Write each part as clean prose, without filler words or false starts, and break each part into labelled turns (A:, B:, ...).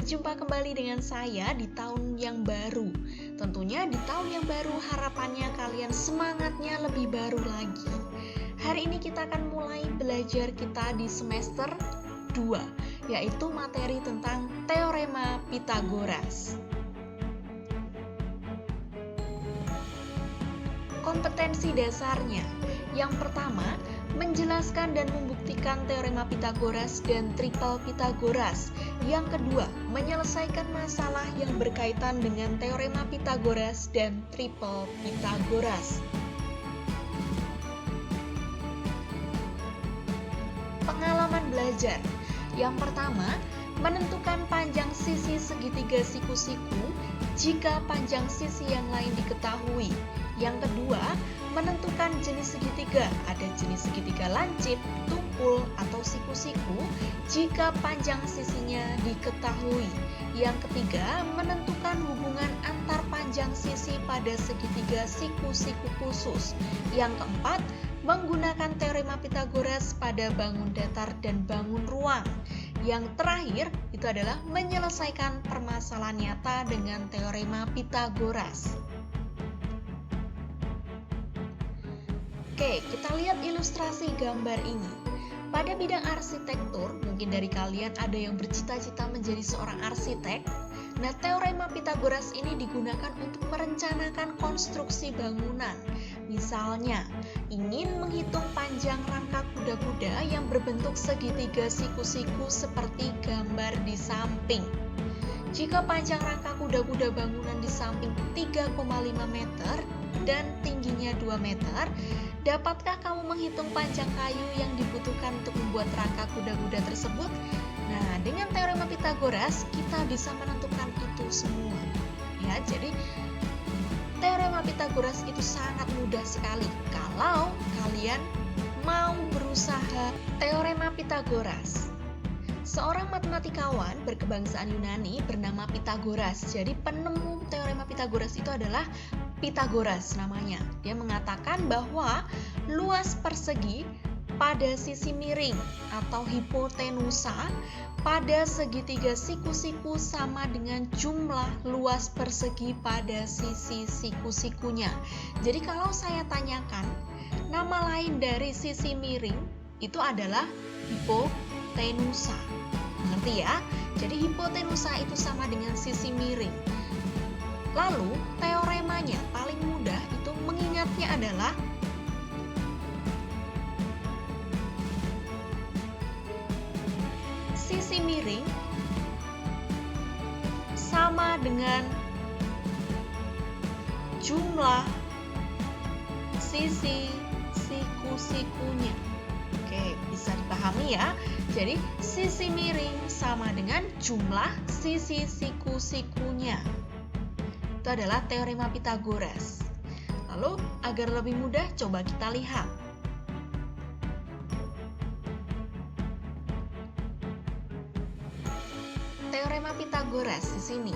A: Berjumpa kembali dengan saya di tahun yang baru. Tentunya di tahun yang baru harapannya kalian semangatnya lebih baru lagi. Hari ini kita akan mulai belajar kita di semester 2, yaitu materi tentang Teorema Pitagoras. Kompetensi dasarnya. Yang pertama, menjelaskan dan membuktikan teorema Pitagoras dan triple Pitagoras. Yang kedua, menyelesaikan masalah yang berkaitan dengan teorema Pitagoras dan triple Pitagoras. Pengalaman belajar. Yang pertama, menentukan panjang sisi segitiga siku-siku jika panjang sisi yang lain diketahui. Yang kedua, menentukan jenis segitiga, ada jenis segitiga lancip, tumpul, atau siku-siku jika panjang sisinya diketahui. Yang ketiga, menentukan hubungan antar panjang sisi pada segitiga siku-siku khusus. Yang keempat, menggunakan teorema Pitagoras pada bangun datar dan bangun ruang. Yang terakhir, itu adalah menyelesaikan permasalahan nyata dengan teorema Pitagoras. Oke, kita lihat ilustrasi gambar ini. Pada bidang arsitektur, mungkin dari kalian ada yang bercita-cita menjadi seorang arsitek. Nah, teorema Pitagoras ini digunakan untuk merencanakan konstruksi bangunan. Misalnya, ingin menghitung panjang rangka kuda-kuda yang berbentuk segitiga siku-siku seperti gambar di samping. Jika panjang rangka kuda-kuda bangunan di samping 3,5 meter dan tingginya 2 meter, dapatkah kamu menghitung panjang kayu yang dibutuhkan untuk membuat rangka kuda-kuda tersebut? Nah, dengan teorema Pitagoras, kita bisa menentukan itu semua. Ya, jadi teorema Pitagoras itu sangat mudah sekali kalau kalian mau berusaha. Teorema Pitagoras. Seorang matematikawan berkebangsaan Yunani bernama Pitagoras. Jadi penemu teorema Pitagoras itu adalah Pitagoras namanya. Dia mengatakan bahwa luas persegi pada sisi miring atau hipotenusa pada segitiga siku-siku sama dengan jumlah luas persegi pada sisi siku-sikunya. Jadi kalau saya tanyakan, nama lain dari sisi miring itu adalah hipotenusa. Mengerti ya? Jadi hipotenusa itu sama dengan sisi miring. Lalu teoremanya paling mudah itu mengingatnya adalah sisi miring sama dengan jumlah sisi siku-sikunya. Oke, bisa dipahami ya. Jadi sisi miring sama dengan jumlah sisi siku-sikunya. Itu adalah teorema Pitagoras. Lalu agar lebih mudah coba kita lihat. Teorema Pitagoras di sini.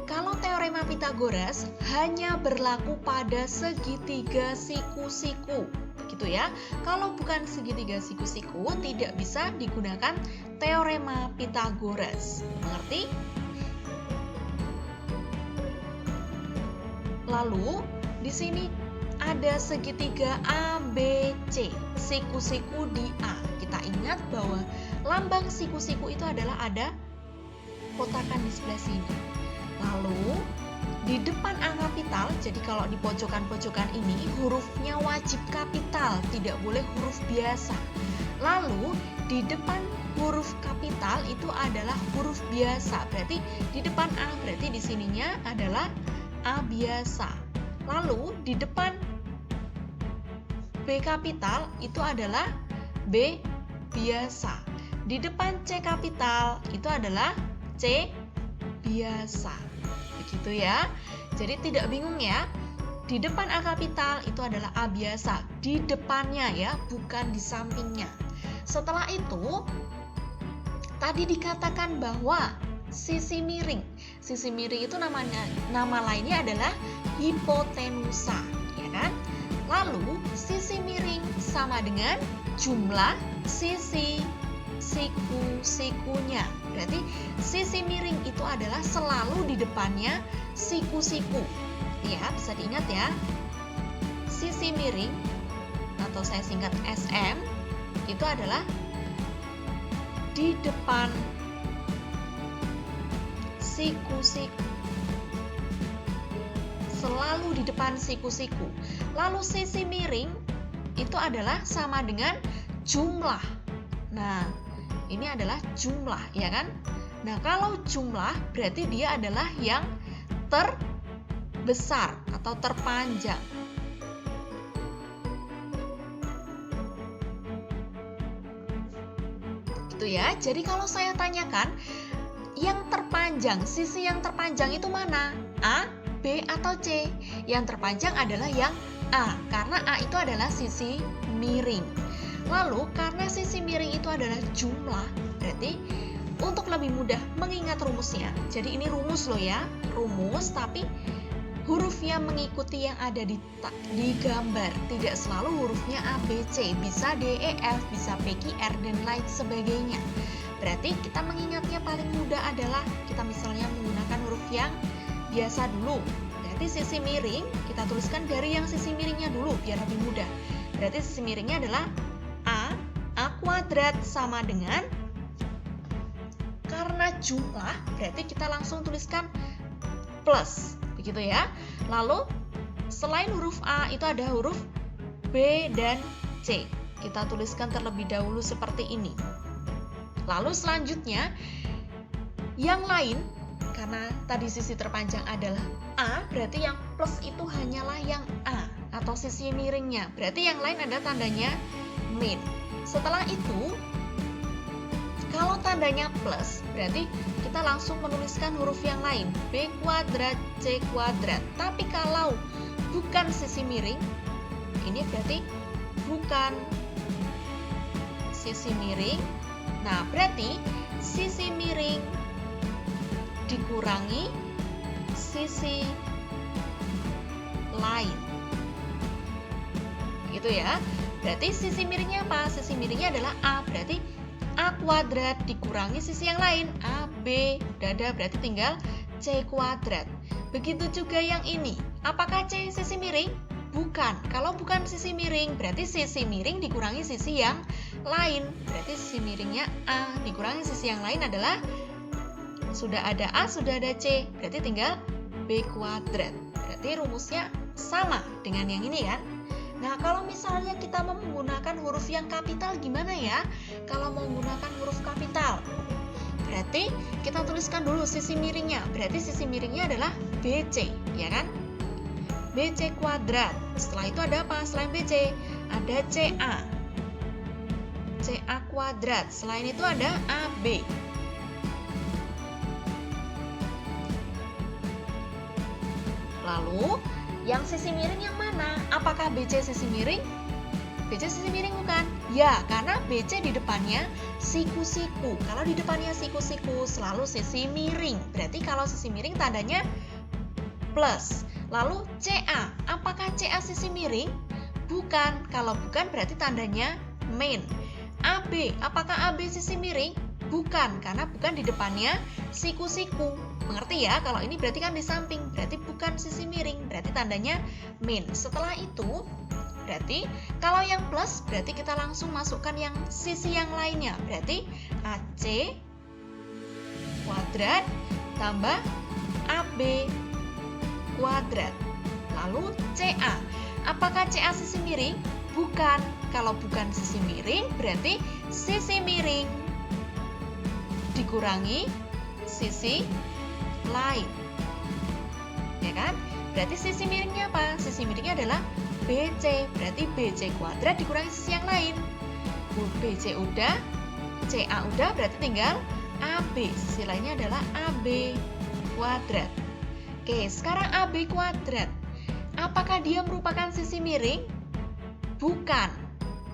A: Kalau teorema Pitagoras hanya berlaku pada segitiga siku-siku, gitu ya. Kalau bukan segitiga siku-siku tidak bisa digunakan teorema Pitagoras. Mengerti? Lalu di sini ada segitiga ABC, siku-siku di A. Kita ingat bahwa lambang siku-siku itu adalah ada kotakan di sebelah sini. Lalu di depan A kapital, jadi kalau di pojokan-pojokan ini hurufnya wajib kapital, tidak boleh huruf biasa. Lalu di depan huruf kapital itu adalah huruf biasa. Berarti di depan A, berarti di sininya adalah A biasa. Lalu di depan B kapital itu adalah B biasa. Di depan C kapital itu adalah C biasa. Begitu ya. Jadi tidak bingung ya. Di depan A kapital itu adalah A biasa. Di depannya ya, bukan di sampingnya. Setelah itu tadi dikatakan bahwa sisi miring. Sisi miring itu nama lainnya adalah hipotenusa, ya kan? Lalu sisi miring sama dengan jumlah sisi siku-sikunya. Berarti sisi miring itu adalah selalu di depannya siku-siku. Ya, bisa diingat ya. Sisi miring atau saya singkat SM itu adalah di depan siku-siku. Selalu di depan siku-siku. Lalu sisi miring itu adalah sama dengan jumlah. Nah, ini adalah jumlah, ya kan? Nah, kalau jumlah berarti dia adalah yang terbesar atau terpanjang. Gitu ya. Jadi kalau saya tanyakan, yang terpanjang, sisi yang terpanjang itu mana? A, B, atau C? Yang terpanjang adalah yang A, karena A itu adalah sisi miring. Lalu, karena sisi miring itu adalah jumlah, berarti untuk lebih mudah mengingat rumusnya. Jadi ini rumus loh ya, rumus tapi hurufnya mengikuti yang ada di gambar. Tidak selalu hurufnya A, B, C, bisa D, E, F, bisa P, Q, R, dan lain sebagainya. Berarti kita mengingatnya paling mudah adalah kita misalnya menggunakan huruf yang biasa dulu. Berarti sisi miring, kita tuliskan dari yang sisi miringnya dulu biar lebih mudah. Berarti sisi miringnya adalah A kuadrat sama dengan, karena jumlah berarti kita langsung tuliskan plus, begitu ya. Lalu selain huruf A itu ada huruf B dan C. Kita tuliskan terlebih dahulu seperti ini. Lalu selanjutnya yang lain, karena tadi sisi terpanjang adalah A, berarti yang plus itu hanyalah yang A atau sisi miringnya. Berarti yang lain ada tandanya min. Setelah itu, kalau tandanya plus, berarti kita langsung menuliskan huruf yang lain, B kuadrat, C kuadrat. Tapi kalau bukan sisi miring, ini berarti bukan sisi miring. Nah, berarti sisi miring dikurangi sisi lain. Gitu ya. Berarti sisi miringnya apa? Sisi miringnya adalah A, berarti A kuadrat dikurangi sisi yang lain, A, B, dada, berarti tinggal C kuadrat. Begitu juga yang ini. Apakah C sisi miring? Bukan. Kalau bukan sisi miring, berarti sisi miring dikurangi sisi yang lain. Berarti sisi miringnya A dikurangi sisi yang lain adalah, sudah ada A, sudah ada C, berarti tinggal B kuadrat. Berarti rumusnya sama dengan yang ini kan? Nah, kalau misalnya kita mau menggunakan huruf yang kapital gimana ya? Kalau mau menggunakan huruf kapital, berarti kita tuliskan dulu sisi miringnya. Berarti sisi miringnya adalah BC, ya kan? BC kuadrat. Setelah itu ada apa? Selain BC, ada CA. CA kuadrat. Selain itu ada AB. Lalu, yang sisi miring yang mana? Apakah BC sisi miring? BC sisi miring bukan? Ya, karena BC di depannya siku-siku. Kalau di depannya siku-siku selalu sisi miring. Berarti kalau sisi miring tandanya plus. Lalu CA, apakah CA sisi miring? Bukan. Kalau bukan berarti tandanya min. AB, apakah AB sisi miring? Bukan, karena bukan di depannya siku-siku. Mengerti ya? Kalau ini berarti kan di samping, berarti bukan sisi miring, berarti tandanya min. Setelah itu, berarti kalau yang plus, berarti kita langsung masukkan yang sisi yang lainnya. Berarti AC kuadrat tambah AB kuadrat. Lalu CA. Apakah CA sisi miring? Bukan. Kalau bukan sisi miring, berarti sisi miring dikurangi sisi lain, ya kan? Berarti sisi miringnya apa? Sisi miringnya adalah BC, berarti BC kuadrat dikurangi sisi yang lain. BC udah, CA udah, berarti tinggal AB. Sisi lainnya adalah AB kuadrat. Oke, sekarang AB kuadrat. Apakah dia merupakan sisi miring? Bukan.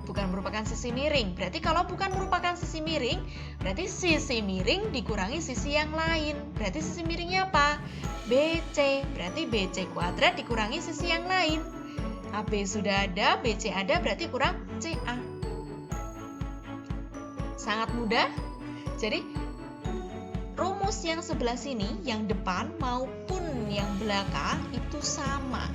A: Bukan merupakan sisi miring. Berarti kalau bukan merupakan sisi miring, berarti sisi miring dikurangi sisi yang lain. Berarti sisi miringnya apa? BC. Berarti BC kuadrat dikurangi sisi yang lain. AB sudah ada, BC ada, berarti kurang CA. Sangat mudah. Jadi rumus yang sebelah sini, yang depan maupun yang belakang itu sama.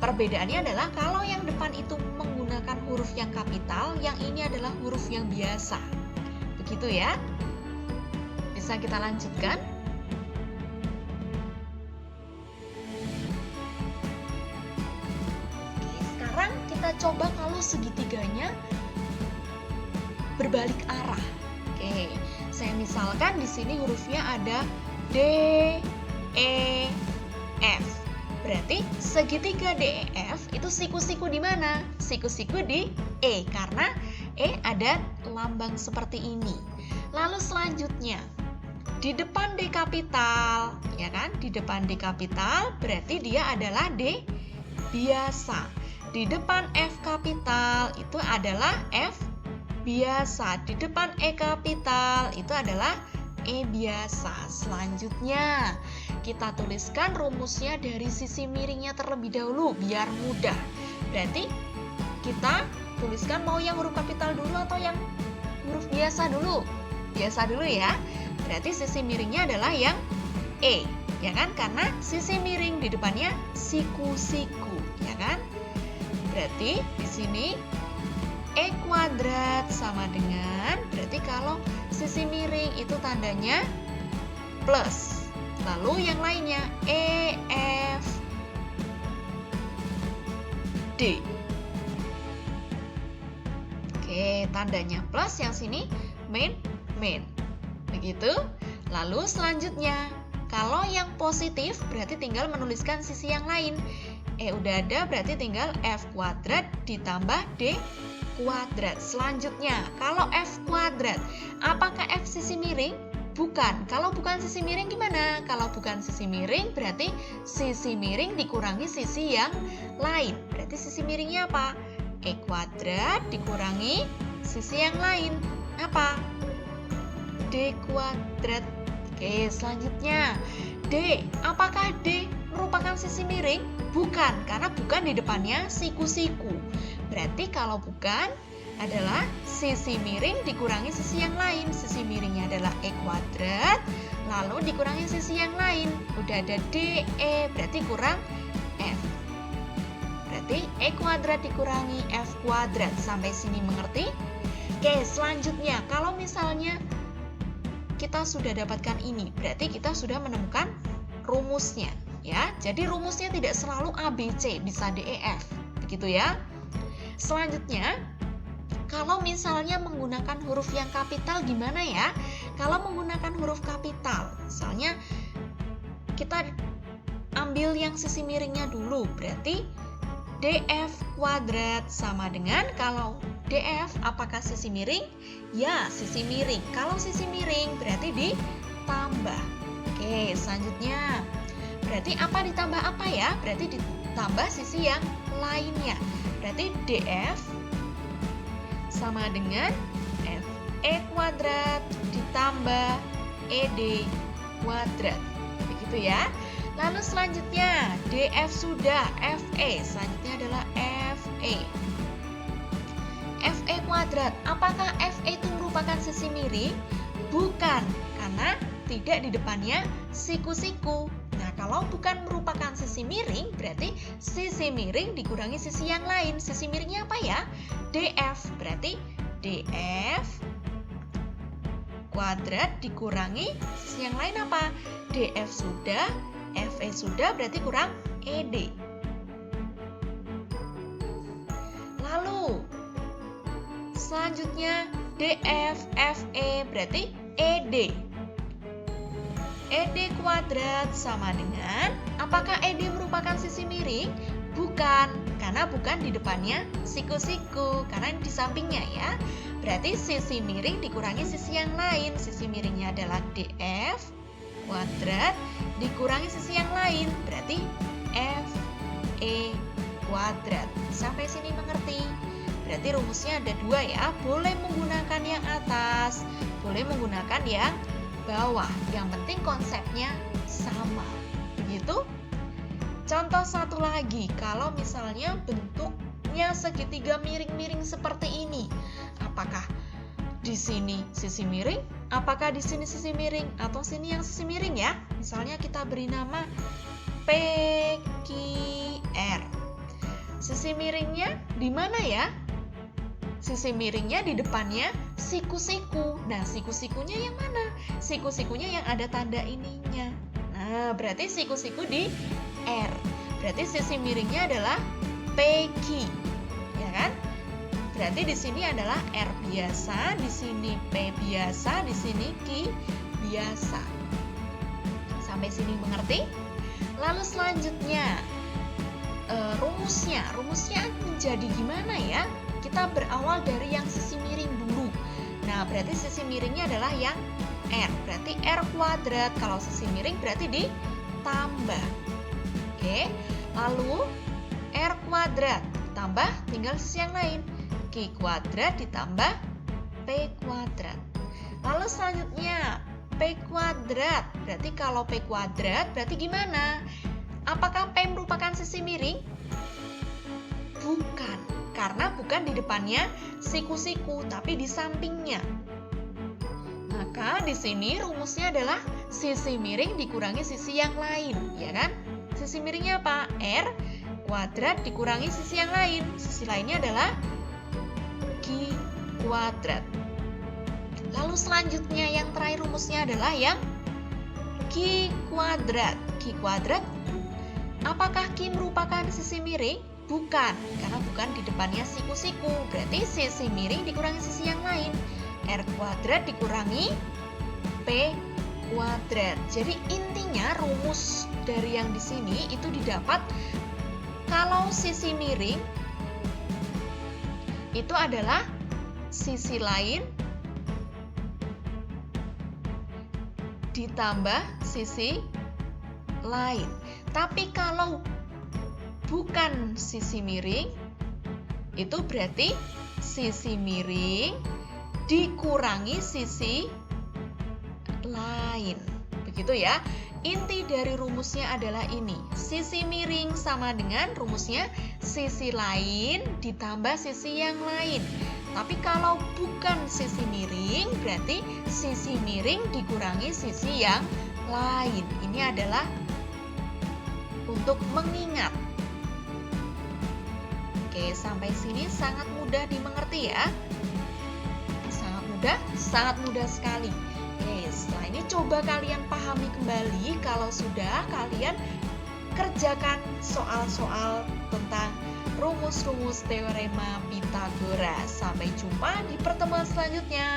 A: Perbedaannya adalah kalau yang depan itu menggunakan huruf yang kapital, yang ini adalah huruf yang biasa. Begitu ya. Bisa kita lanjutkan? Oke, sekarang kita coba kalau segitiganya berbalik arah. Oke, saya misalkan di sini hurufnya ada D, E, F. Berarti segitiga D, E, F itu siku-siku di mana? Siku-siku di E, karena E ada lambang seperti ini. Lalu selanjutnya, di depan D kapital, ya kan? Di depan D kapital berarti dia adalah D biasa. Di depan F kapital itu adalah F biasa. Di depan E kapital itu adalah E biasa. Selanjutnya, kita tuliskan rumusnya dari sisi miringnya terlebih dahulu biar mudah. Berarti kita tuliskan mau yang huruf kapital dulu atau yang huruf biasa dulu? Biasa dulu ya. Berarti sisi miringnya adalah yang E, ya kan? Karena sisi miring di depannya siku-siku, ya kan? Berarti di sini E kuadrat sama dengan, berarti kalau sisi miring itu tandanya plus. Lalu yang lainnya E, F, D. Oke, tandanya plus, yang sini min. Begitu. Lalu selanjutnya, kalau yang positif berarti tinggal menuliskan sisi yang lain. E udah ada, berarti tinggal F kuadrat ditambah D kuadrat. Selanjutnya, kalau F kuadrat, apakah F sisi miring? Bukan. Kalau bukan sisi miring gimana? Kalau bukan sisi miring berarti sisi miring dikurangi sisi yang lain. Berarti sisi miringnya apa? E kuadrat dikurangi sisi yang lain. Apa? D kuadrat. Oke, selanjutnya D. Apakah D merupakan sisi miring? Bukan, karena bukan di depannya siku-siku. Berarti kalau bukan adalah sisi miring dikurangi sisi yang lain. Sisi miringnya adalah E kuadrat, lalu dikurangi sisi yang lain. Udah ada D, E, berarti kurang F. Berarti E kuadrat dikurangi F kuadrat. Sampai sini mengerti? Oke, selanjutnya kalau misalnya kita sudah dapatkan ini, berarti kita sudah menemukan rumusnya, ya. Jadi rumusnya tidak selalu A, B, C, bisa D, E, F. Begitu ya. Selanjutnya, kalau misalnya menggunakan huruf yang kapital gimana ya? Kalau menggunakan huruf kapital, misalnya kita ambil yang sisi miringnya dulu, berarti DF kuadrat sama dengan, kalau DF apakah sisi miring? Ya, sisi miring. Kalau sisi miring berarti ditambah. Oke, selanjutnya. Berarti apa ditambah apa ya? Berarti ditambah sisi yang lainnya. Berarti DF sama dengan FE kuadrat ditambah ED kuadrat. Begitu ya. Lalu selanjutnya DF sudah, FE. Selanjutnya adalah FE. FE kuadrat. Apakah FE itu merupakan sisi miring? Bukan, karena tidak di depannya siku-siku. Nah, kalau bukan merupakan sisi miring, berarti sisi miring dikurangi sisi yang lain. Sisi miringnya apa ya? DF. Berarti DF kuadrat dikurangi sisi yang lain apa? DF sudah, FE sudah, berarti kurang ED. Lalu selanjutnya DF, FE berarti ED. ED kuadrat sama dengan, apakah ED merupakan sisi miring? Bukan, karena bukan di depannya siku-siku, karena di sampingnya ya. Berarti sisi miring dikurangi sisi yang lain. Sisi miringnya adalah DF kuadrat dikurangi sisi yang lain, berarti FE kuadrat. Sampai sini mengerti? Berarti rumusnya ada dua ya, boleh menggunakan yang atas, boleh menggunakan yang bawah. Yang penting konsepnya sama. Begitu? Contoh satu lagi, kalau misalnya bentuknya segitiga miring-miring seperti ini, apakah di sini sisi miring Apakah di sini sisi miring atau sini yang sisi miring ya? Misalnya kita beri nama PQR. Sisi miringnya di mana ya? Sisi miringnya di depannya siku-siku. Nah, siku-sikunya yang mana? Siku-sikunya yang ada tanda ininya. Nah, berarti siku-siku di R. Berarti sisi miringnya adalah PQ. Ya kan? Berarti di sini adalah R biasa, di sini P biasa, di sini Q biasa. Sampai sini mengerti? Lalu selanjutnya rumusnya menjadi gimana ya? Kita berawal dari yang sisi miring dulu. Nah, berarti sisi miringnya adalah yang R. Berarti R kuadrat. Kalau sisi miring berarti ditambah. Oke. Lalu R kuadrat tambah tinggal sisi yang lain. Q kuadrat ditambah P kuadrat. Lalu selanjutnya P kuadrat. Berarti kalau P kuadrat berarti gimana? Apakah P merupakan sisi miring? Bukan, karena bukan di depannya siku-siku, tapi di sampingnya. Maka di sini rumusnya adalah sisi miring dikurangi sisi yang lain, ya kan? Sisi miringnya apa? R kuadrat dikurangi sisi yang lain. Sisi lainnya adalah Q kuadrat. Lalu selanjutnya yang terakhir rumusnya adalah yang Q kuadrat. Q kuadrat, apakah Q merupakan sisi miring? Bukan, karena bukan di depannya siku-siku. Berarti sisi miring dikurangi sisi yang lain. R kuadrat dikurangi P kuadrat. Jadi intinya rumus dari yang di sini itu didapat kalau sisi miring itu adalah sisi lain ditambah sisi lain. Tapi kalau bukan sisi miring, itu berarti sisi miring dikurangi sisi lain. Begitu ya. Inti dari rumusnya adalah ini. Sisi miring sama dengan rumusnya sisi lain ditambah sisi yang lain. Tapi kalau bukan sisi miring, berarti sisi miring dikurangi sisi yang lain. Ini adalah untuk mengingat. Oke, sampai sini sangat mudah dimengerti ya. Sangat mudah sekali. Oke, setelah ini coba kalian pahami kembali kalau sudah kalian kerjakan soal-soal tentang rumus-rumus teorema Pitagoras. Sampai jumpa di pertemuan selanjutnya.